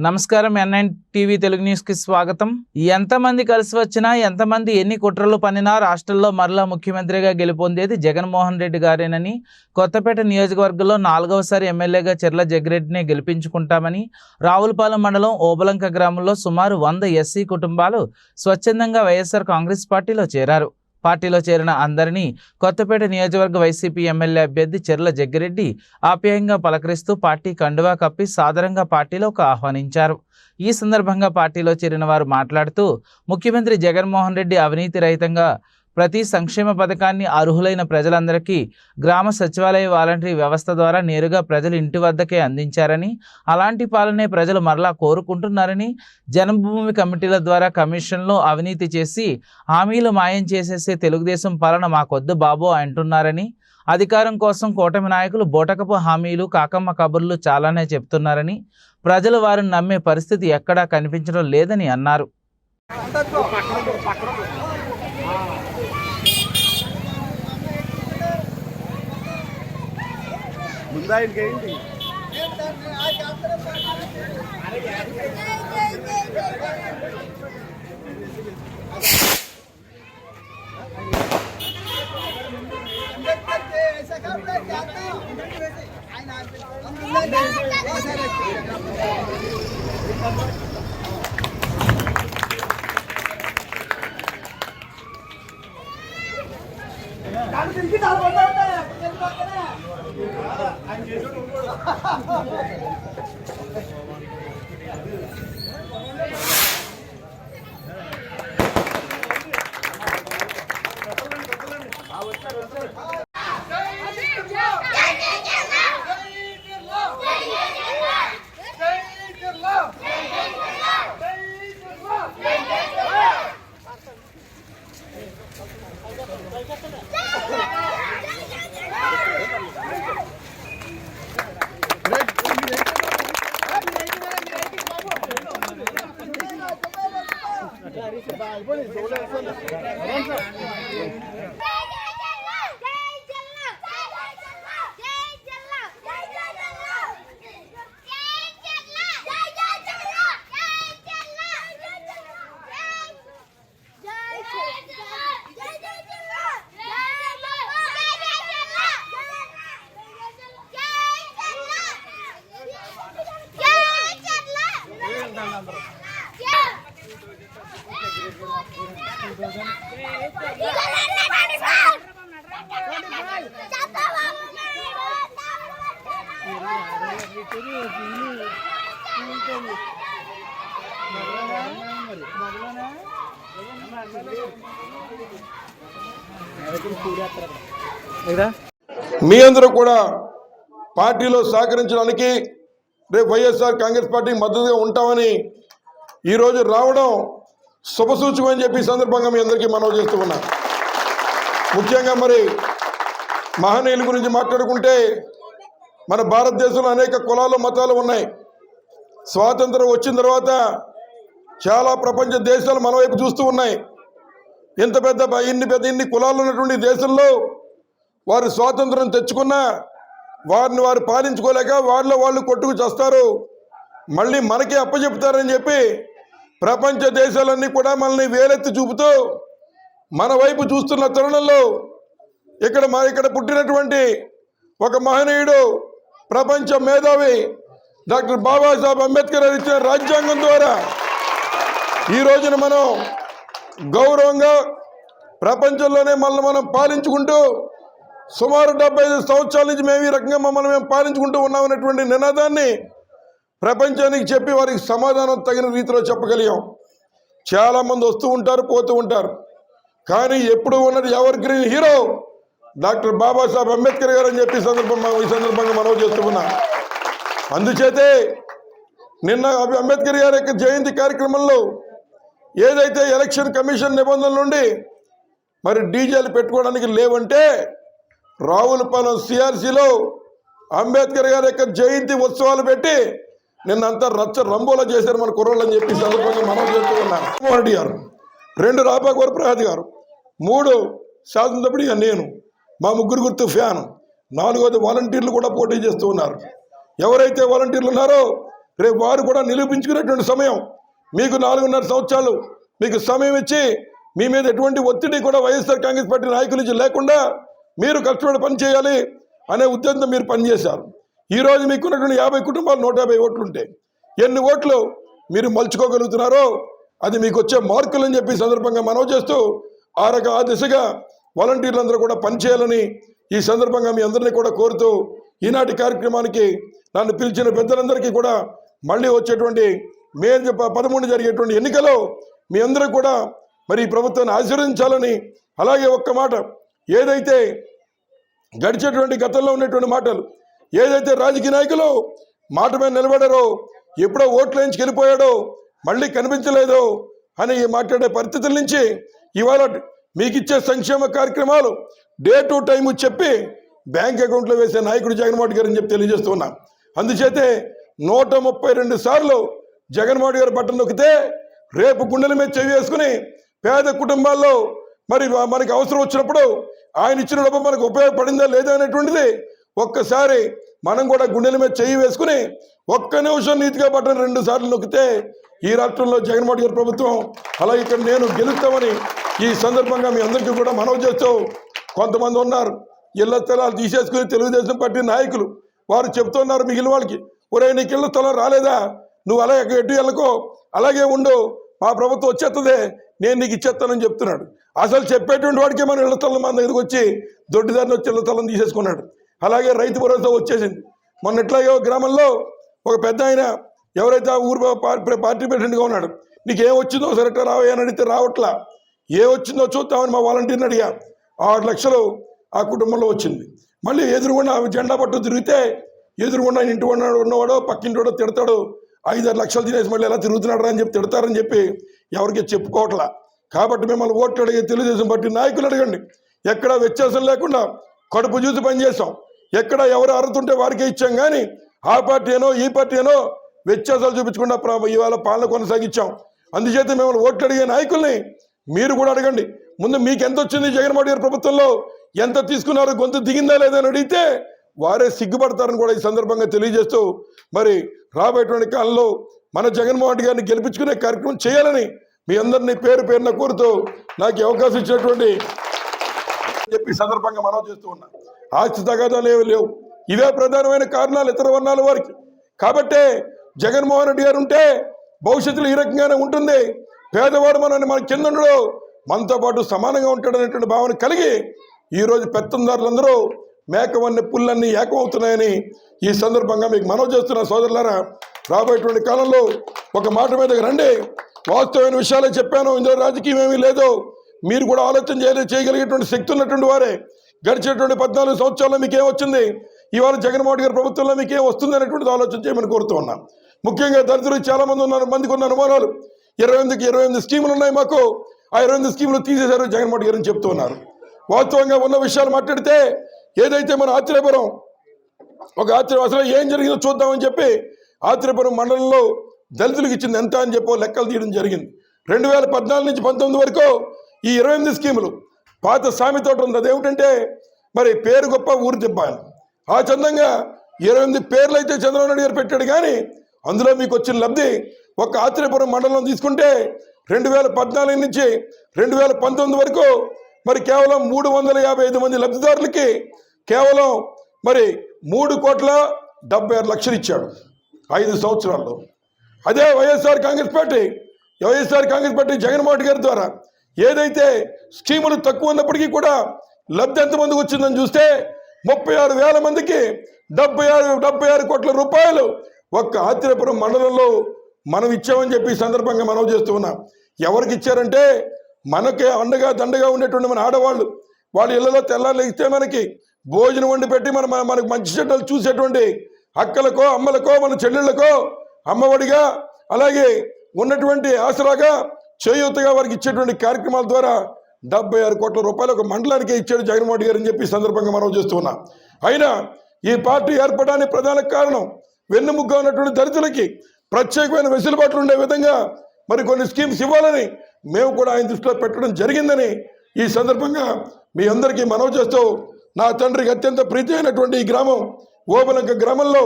నమస్కారం NIN TV Telugu news కి స్వాగతం. ఎంతమంది కలిసి వచ్చినా ఎంతమంది ఎన్ని కుట్రలు పన్నినా రాష్ట్రంలో మరలా ముఖ్యమంత్రిగా గెలుపొందేది జగన్మోహన్ రెడ్డి గారేనని, కొత్తపేట నియోజకవర్గంలో 4వసారి ఎమ్మెల్యేగా చెర్ల జగ్గిరెడ్డిని గెలిపించుకుంటామని రావులపాలెం మండలం ఓబలంక గ్రామంలో సుమారు 100 ఎస్సీ కుటుంబాలు స్వచ్ఛందంగా వైఎస్ఆర్ కాంగ్రెస్ పార్టీలో చేరారు. పార్టీలో చేరిన అందరినీ కొత్తపేట నియోజకవర్గ వైసీపీ ఎమ్మెల్యే అభ్యర్థి చెర్ల జగ్గిరెడ్డి ఆప్యాయంగా పలకరిస్తూ పార్టీ కండువా కప్పి సాదరంగా పార్టీలోకి ఆహ్వానించారు. ఈ సందర్భంగా పార్టీలో చేరిన వారు మాట్లాడుతూ ముఖ్యమంత్రి జగన్మోహన్ రెడ్డి అవినీతి రహితంగా ప్రతి సంక్షేమ పథకాన్ని అర్హులైన ప్రజలందరికీ గ్రామ సచివాలయ వాలంటరీ వ్యవస్థ ద్వారా నేరుగా ప్రజలు ఇంటి వద్దకే అందించారని, అలాంటి పాలనే ప్రజలు మరలా కోరుకుంటున్నారని, జన్మభూమి కమిటీల ద్వారా కమిషన్లో అవినీతి చేసి హామీలు మాయం చేసేసే తెలుగుదేశం పాలన మాకొద్దు బాబో అంటున్నారని, అధికారం కోసం కూటమి నాయకులు బోటకపు హామీలు కాకమ్మ కబుర్లు చాలానే చెప్తున్నారని, ప్రజలు వారిని నమ్మే పరిస్థితి ఎక్కడా కనిపించడం లేదని అన్నారు. మీ అందరూ కూడా పార్టీలో సహకరించడానికి రేపు వైఎస్ఆర్ కాంగ్రెస్ పార్టీ మద్దతుగా ఉంటామని ఈరోజు రావడం శుభసూచకం అని చెప్పి సందర్భంగా మీ అందరికీ మనవి చేస్తూ ఉన్నా. ముఖ్యంగా మరి మహనీయుల గురించి మాట్లాడుకుంటే మన భారతదేశంలో అనేక కులాలు మతాలు ఉన్నాయి. స్వాతంత్రం వచ్చిన తర్వాత చాలా ప్రపంచ దేశాలు మన వైపు చూస్తూ ఉన్నాయి. ఇన్ని కులాలు ఉన్నటువంటి దేశంలో వారు స్వాతంత్రం తెచ్చుకున్నా వారిని వారు పాలించుకోలేక వాళ్ళు కొట్టుకు చేస్తారు, మళ్ళీ మనకి అప్పచెప్తారని చెప్పి ప్రపంచ దేశాలన్నీ కూడా మనల్ని వేలెత్తి చూపుతూ మన వైపు చూస్తున్న తరుణంలో ఇక్కడ పుట్టినటువంటి ఒక మహనీయుడు, ప్రపంచ మేధావి డాక్టర్ బాబాసాహెబ్ అంబేద్కర్ గారు ఇచ్చిన రాజ్యాంగం ద్వారా ఈ రోజున మనం గౌరవంగా ప్రపంచంలోనే మనం పాలించుకుంటూ సుమారు 75 సంవత్సరాల నుంచి మేము ఈ రకంగా మేము పాలించుకుంటూ ఉన్నామనేటువంటి నినాదాన్ని ప్రపంచానికి చెప్పి వారికి సమాధానం తగిన రీతిలో చెప్పగలిగాం. చాలామంది వస్తూ ఉంటారు, పోతూ ఉంటారు, కానీ ఎప్పుడు ఉన్నది ever green hero doctor Babasaheb Ambedkar గారు అని చెప్పి ఈ సందర్భంగా మనవి చేస్తున్నా. అందుచేతే నిన్న అంబేద్కర్ గారి యొక్క జయంతి కార్యక్రమంలో ఏదైతే ఎలక్షన్ కమిషన్ నిబంధనల నుండి మరి డీజేలు పెట్టుకోవడానికి లేవంటే రావులపాలెం సిఆర్సీలో అంబేద్కర్ గారి యొక్క జయంతి ఉత్సవాలు పెట్టి నిన్నంతా రచ్చ రంబోలా చేశారు మన కుర్రోళ్ళు అని చెప్పి సందర్భంగా మనం చేస్తూ ఉన్నాం. జగన్మోహన్ రెడ్డి గారు, 2 రాపాక వరప్రసాద్ గారు, 3 శాసనసభ్యుడిగా నేను, మా ముగ్గురు గుర్తు ఫ్యాన్, 4వది వాలంటీర్లు కూడా పోటీ చేస్తూ ఉన్నారు. ఎవరైతే వాలంటీర్లు ఉన్నారో రేపు వారు కూడా నిరూపించుకునేటువంటి సమయం. మీకు 4.5 సంవత్సరాలు మీకు సమయం ఇచ్చి మీ మీద ఎటువంటి ఒత్తిడి కూడా వైఎస్ఆర్ కాంగ్రెస్ పార్టీ నాయకుల నుంచి లేకుండా మీరు కష్టపడి పని చేయాలి అనే ఉద్దేశంతో మీరు పనిచేశారు. ఈరోజు మీకున్నటువంటి 50 కుటుంబాలు 150 ఓట్లు ఉంటాయి. ఎన్ని ఓట్లు మీరు మలుచుకోగలుగుతున్నారో అది మీకు వచ్చే మార్కులు అని చెప్పి సందర్భంగా మనవి చేస్తూ ఆ దిశగా వాలంటీర్లందరూ కూడా పనిచేయాలని ఈ సందర్భంగా మీ అందరినీ కూడా కోరుతూ ఈనాటి కార్యక్రమానికి నన్ను పిలిచిన పెద్దలందరికీ కూడా మళ్ళీ వచ్చేటువంటి మే 13 జరిగేటువంటి ఎన్నికలో మీ అందరూ కూడా మరి ఈ ప్రభుత్వాన్ని ఆశీర్వదించాలని, అలాగే ఒక్క మాట, ఏదైతే గడిచేటువంటి గతంలో ఉన్నటువంటి మాటలు, ఏదైతే రాజకీయ నాయకులు మాట మీద నిలబడారో, ఎప్పుడో ఓట్లు వేయించి వెళ్ళిపోయాడో, మళ్ళీ కనిపించలేదో అని మాట్లాడే పరిస్థితుల నుంచి ఇవాళ మీకు ఇచ్చే సంక్షేమ కార్యక్రమాలు డే టు టైము చెప్పి బ్యాంక్ అకౌంట్లో వేసే నాయకుడు జగన్మోహన్ గారు అని చెప్పి తెలియజేస్తున్నా. అందుచేతే 132 సార్లు జగన్మోహన్ గారు బట్టలు నొక్కితే రేపు గుండెల మీద చెవి వేసుకుని పేద కుటుంబాల్లో మరి మనకి అవసరం వచ్చినప్పుడు ఆయన ఇచ్చిన డబ్బు మనకు ఉపయోగపడిందా లేదా అనేటువంటిది ఒక్కసారి మనం కూడా గుండెల మీద చెయ్యి వేసుకుని ఒక్క నిమిషం నీతిగా బట్టలు 2 సార్లు నొక్కితే ఈ రాష్ట్రంలో జగన్మోహన్ గారి ప్రభుత్వం అలాగే ఇక్కడ నేను గెలుస్తామని ఈ సందర్భంగా మీ అందరికీ కూడా మనవి చేస్తూ, కొంతమంది ఉన్నారు ఇళ్ల స్థలాలు తీసేసుకుని తెలుగుదేశం పార్టీ నాయకులు వారు చెప్తున్నారు మిగిలిన వాళ్ళకి, ఒరే నీకు ఇళ్ల స్థలం రాలేదా, నువ్వు అలాగే ఎటు వెళ్ళకో అలాగే ఉండు, మా ప్రభుత్వం వచ్చేస్తుంది, నేను నీకు ఇచ్చేస్తానని చెప్తున్నాడు. అసలు చెప్పేటువంటి వాడికే మన ఇళ్ల స్థలం మన దగ్గరికి వచ్చి దొడ్డిదారిని వచ్చి ఇళ్ల స్థలం తీసేసుకున్నాడు. అలాగే రైతు భరోసా వచ్చేసింది. మొన్న ఎట్లాగో గ్రామంలో ఒక పెద్ద ఆయన ఎవరైతే ఆ ఊరు పార్టీ ప్రెసిడెంట్గా ఉన్నాడు, నీకు ఏం వచ్చిందో సరే రావయ్యా అని అడిగితే రావట్లా, ఏ వచ్చిందో చూద్దామని మా వాలంటీర్ని అడిగా. 6 లక్షలు ఆ కుటుంబంలో వచ్చింది. మళ్ళీ ఎదురుగుండా జెండా పట్టు తిరిగితే ఎదురుగుండా ఇంటి ఉన్నవాడో పక్కింటివాడో తిడతాడు, 5-6 లక్షలు తినేసి మళ్ళీ ఎలా తిరుగుతున్నాడు అని చెప్పి తిడతారని చెప్పి ఎవరికి చెప్పుకోవట్లా. కాబట్టి మిమ్మల్ని ఓట్లు అడిగే తెలుగుదేశం పార్టీ నాయకులు అడగండి, ఎక్కడ వ్యత్యాసం లేకుండా కడుపు చూసి పనిచేసాం, ఎక్కడ ఎవరు అర్హతుంటే వారికే ఇచ్చాం, కానీ ఆ పార్టీ అనో ఈ పార్టీ అనో వ్యత్యాసాలు చూపించకుండా ఇవాళ పాలన కొనసాగించాం. అందుచేత మిమ్మల్ని ఓట్లు అడిగే నాయకుల్ని మీరు కూడా అడగండి, ముందు మీకు ఎంత వచ్చింది జగన్మోహన్ గారి ప్రభుత్వంలో, ఎంత తీసుకున్నారు, గొంతు దిగిందా లేదా అని అడిగితే వారే సిగ్గుపడతారని కూడా ఈ సందర్భంగా తెలియజేస్తూ, మరి రాబోయేటువంటి కాలంలో మన జగన్మోహన్ గారిని గెలిపించుకునే కార్యక్రమం చేయాలని మీ అందరినీ పేరు పేరున కోరుతూ నాకు అవకాశం ఇచ్చినటువంటి చెప్పి సందర్భంగా మనం చేస్తూ ఉన్నా. ఆస్తి తగాదాలు ఏవి లేవు, ఇవే ప్రధానమైన కారణాలు ఇతర వర్ణాల వారికి. కాబట్టే జగన్మోహన్ రెడ్డి గారు ఉంటే భవిష్యత్తులో ఈ రకంగానే ఉంటుంది, పేదవాడు మన కింద ఉండడు, మనతో పాటు సమానంగా ఉంటాడు అనేటువంటి భావన కలిగి ఈరోజు పెత్తందారులందరూ మేకవన్నీ పుల్లన్నీ ఏకమవుతున్నాయని ఈ సందర్భంగా మీకు మనవి చేస్తున్న సోదరులారా, రాబోయేటువంటి కాలంలో ఒక మాట మీద రండి, వాస్తవమైన విషయాలే చెప్పాను, ఇందులో రాజకీయం ఏమీ లేదు, మీరు కూడా ఆలోచన చేయగలిగేటువంటి శక్తి ఉన్నటువంటి వారే. గడిచేటువంటి 14 సంవత్సరాల్లో మీకేం వచ్చింది, ఇవాళ జగన్మోహన్ గారి ప్రభుత్వంలో మీకేం వస్తుంది అనేటువంటిది ఆలోచన చేయమని కోరుతూ ఉన్నాం. ముఖ్యంగా దళితులు చాలా మందికి ఉన్న అనుమానాలు, 28 స్కీములు ఉన్నాయి మాకు, ఆ 28 స్కీములు తీసేశారు జగన్మోహన్ గారు అని చెప్తూ ఉన్నారు. వాస్తవంగా ఉన్న విషయాలు మాట్లాడితే ఏదైతే మన ఆత్రేయపురం అసలు ఏం జరిగిందో చూద్దామని చెప్పి ఆత్రేయపురం మండలంలో దళితులకు ఇచ్చింది ఎంత అని చెప్పి లెక్కలు తీయడం జరిగింది. 2014 నుంచి 19 వరకు ఈ 28 స్కీములు పాత సామెత ఉంది, అదేమిటంటే మరి పేరు గొప్ప ఊరు దెబ్బ అని. ఆ చందంగా 28 పేర్లు అయితే చంద్రబాబు నాయుడు గారు పెట్టాడు, కానీ అందులో మీకు వచ్చిన లబ్ధి ఒక ఆత్రేయపురం మండలం తీసుకుంటే 2014 నుంచి 2019 వరకు మరి కేవలం 355 మంది లబ్ధిదారులకి కేవలం మరి 3,76,00,000 ఇచ్చాడు 5 సంవత్సరాల్లో. అదే వైఎస్ఆర్ కాంగ్రెస్ పార్టీ జగన్మోహన్ గారి ద్వారా ఏదైతే స్కీములు తక్కువ ఉన్నప్పటికీ కూడా లబ్ధి ఎంతమందికి వచ్చిందని చూస్తే 36,000 మందికి 76 కోట్ల రూపాయలు ఒక్క ఆత్రేయపురం మండలంలో మనం ఇచ్చామని చెప్పి ఈ సందర్భంగా మనం చేస్తూ ఉన్నాం. ఎవరికి ఇచ్చారంటే మనకే అండగా దండగా ఉండేటువంటి మన ఆడవాళ్ళు, వాళ్ళ ఇళ్లలో తెల్లారులు ఇస్తే మనకి భోజనం వండి పెట్టి మనకు మంచి చెడ్డలు చూసేటువంటి అక్కలకో అమ్మలకో మన చెల్లెళ్ళకో అమ్మఒడిగా అలాగే ఉన్నటువంటి ఆసరాగా చేయూతగా వారికి ఇచ్చేటువంటి కార్యక్రమాల ద్వారా 76 కోట్ల రూపాయలు ఒక మండలానికే ఇచ్చాడు జగన్మోహన్ గారు అని చెప్పి ఈ సందర్భంగా మనం చేస్తున్నాం. అయినా ఈ పార్టీ ఏర్పడడానికి ప్రధాన కారణం వెన్నుముగ్గా ఉన్నటువంటి దళితులకి ప్రత్యేకమైన వెసులుబాట్లు ఉండే విధంగా మరి కొన్ని స్కీమ్స్ ఇవ్వాలని మేము కూడా ఆయన దృష్టిలో పెట్టడం జరిగిందని ఈ సందర్భంగా మీ అందరికీ మనవి చేస్తూ, నా తండ్రికి అత్యంత ప్రీతి అయినటువంటి ఈ గ్రామం ఓబలంక గ్రామంలో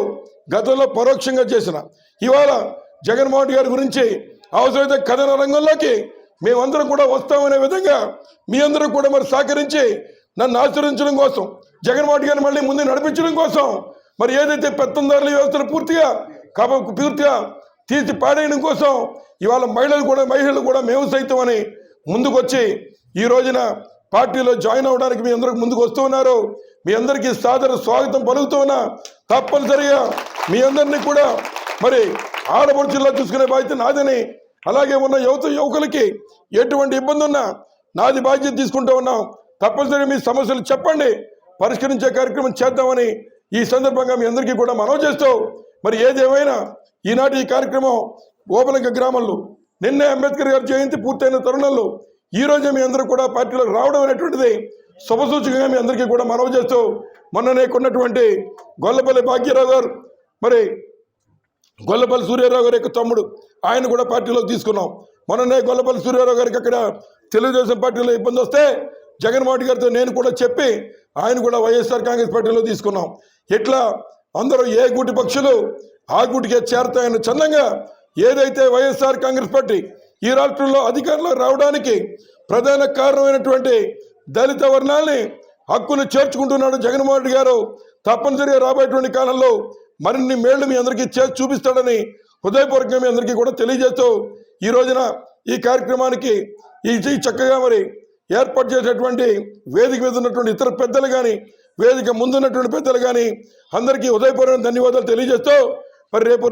గతంలో పరోక్షంగా చేసిన ఇవాళ జగన్మోహన్ రెడ్డి గారి గురించి అవసరమైతే కథన రంగంలోకి మేమందరం కూడా వస్తామనే విధంగా మీ అందరూ కూడా మరి సహకరించి నన్ను ఆశీర్వదించడం కోసం జగన్మోహన్ రెడ్డి గారిని మళ్ళీ ముందు నడిపించడం కోసం మరి ఏదైతే పెత్తందారుల వ్యవస్థను పూర్తిగా తీసి పాడేయడం కోసం ఇవాళ మహిళలు కూడా మేము సైతం అని ముందుకొచ్చి ఈ రోజున పార్టీలో జాయిన్ అవ్వడానికి మీ అందరికి ముందుకు వస్తూ ఉన్నారు. మీ అందరికీ సాదర స్వాగతం పలుకుతూ ఉన్నా. తప్పనిసరిగా మీ అందరినీ కూడా మరి ఆడపడుచుల్లో చూసుకునే బాధ్యత నాదని, అలాగే ఉన్న యువకులకి ఎటువంటి ఇబ్బంది ఉన్నా నాది బాధ్యత తీసుకుంటూ ఉన్నాం. తప్పనిసరిగా మీ సమస్యలు చెప్పండి, పరిష్కరించే కార్యక్రమం చేద్దామని ఈ సందర్భంగా మీ అందరికీ కూడా మనవి చేస్తూ మరి ఏదేమైనా ఈనాటి ఈ కార్యక్రమం ఓబలంక గ్రామంలో నిన్నే అంబేద్కర్ గారి జయంతి పూర్తయిన తరుణంలో ఈ రోజే మీ అందరూ కూడా పార్టీలోకి రావడం అనేటువంటిది శుభసూచకంగా మీ అందరికీ కూడా మనవి చేస్తూ మొన్ననే కొన్నటువంటి గొల్లపల్లి భాగ్యరావు గారు మరి గొల్లపల్లి సూర్యారావు గారి యొక్క తమ్ముడు ఆయన కూడా పార్టీలోకి తీసుకున్నాం. మొన్ననే గొల్లపల్లి సూర్యారావు గారికి అక్కడ తెలుగుదేశం పార్టీలో ఇబ్బంది వస్తే జగన్మోహన్ రెడ్డి గారితో నేను కూడా చెప్పి ఆయన కూడా వైఎస్ఆర్ కాంగ్రెస్ పార్టీలో తీసుకున్నాం. ఇట్లా అందరూ ఏ గూటి పక్షులు ఆ గూటికే చేరతాయన్న చందంగా ఏదైతే వైఎస్ఆర్ కాంగ్రెస్ పార్టీ ఈ రాష్ట్రంలో అధికారంలో రావడానికి ప్రధాన కారణమైనటువంటి దళిత వర్ణాలని హక్కును చేర్చుకుంటున్నాడు జగన్మోహన్ రెడ్డి గారు. తప్పనిసరిగా రాబోయేటువంటి కాలంలో మరిన్ని మేళ్లు మీ అందరికీ చేసి చూపిస్తాడని హృదయపూర్వకంగా మీ అందరికీ కూడా తెలియజేస్తూ ఈ రోజున ఈ కార్యక్రమానికి ఈ చక్కగా మరి ఏర్పాటు చేసేటువంటి వేదిక మీద ఉన్నటువంటి ఇతర పెద్దలు కానీ వేదిక ముందున్నటువంటి పెద్దలు కానీ అందరికీ హృదయపూర్వక ధన్యవాదాలు తెలియజేస్తూ మరి రేపు